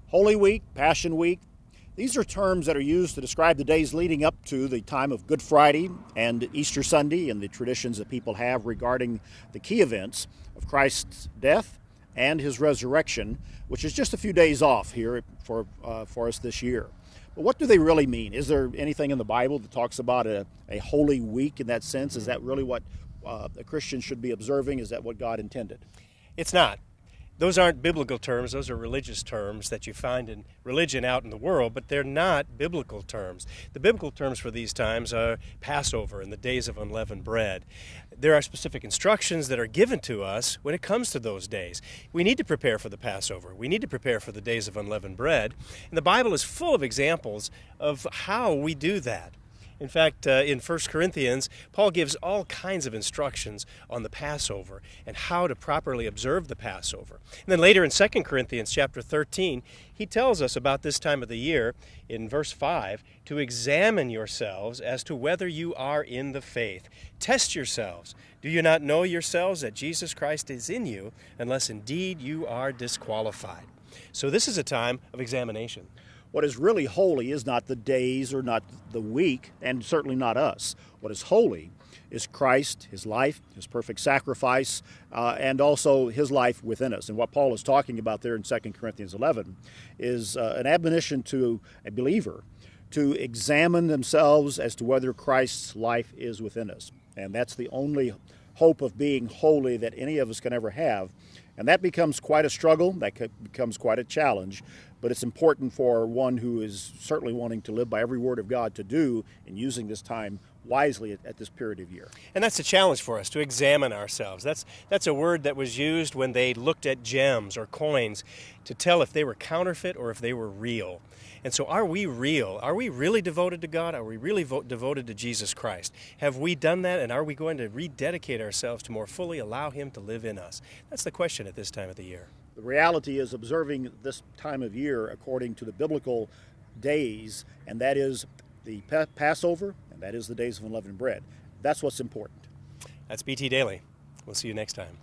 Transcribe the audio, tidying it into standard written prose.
Holy Week, Passion Week, these are terms that are used to describe the days leading up to the time of Good Friday and Easter Sunday and the traditions that people have regarding the key events of Christ's death and his resurrection, which is just a few days off here for us this year. But what do they really mean? Is there anything in the Bible that talks about a Holy Week in that sense? Is that really what a Christian should be observing? Is that what God intended? It's not. Those aren't biblical terms. Those are religious terms that you find in religion out in the world, but they're not biblical terms. The biblical terms for these times are Passover and the days of unleavened bread. There are specific instructions that are given to us when it comes to those days. We need to prepare for the Passover. We need to prepare for the days of unleavened bread. And the Bible is full of examples of how we do that. In fact, in 1 Corinthians, Paul gives all kinds of instructions on the Passover and how to properly observe the Passover. And then later in 2 Corinthians chapter 13, he tells us about this time of the year in verse 5 to examine yourselves as to whether you are in the faith. Test yourselves. Do you not know yourselves that Jesus Christ is in you, unless indeed you are disqualified? So this is a time of examination. What is really holy is not the days or not the week, and certainly not us. What is holy is Christ, his life, his perfect sacrifice, and also his life within us. And what Paul is talking about there in 2 Corinthians 11 is an admonition to a believer to examine themselves as to whether Christ's life is within us. And that's the only hope of being holy that any of us can ever have. And that becomes quite a struggle, that becomes quite a challenge, but it's important for one who is certainly wanting to live by every word of God to do in using this time wisely at this period of year. And that's a challenge for us, to examine ourselves. That's a word that was used when they looked at gems or coins to tell if they were counterfeit or if they were real. And so are we real? Are we really devoted to God? Are we really devoted to Jesus Christ? Have we done that, and are we going to rededicate ourselves to more fully allow him to live in us? That's the question at this time of the year. The reality is observing this time of year according to the biblical days, and that is the Passover, and that is the days of unleavened bread. That's what's important. That's BT Daily. We'll see you next time.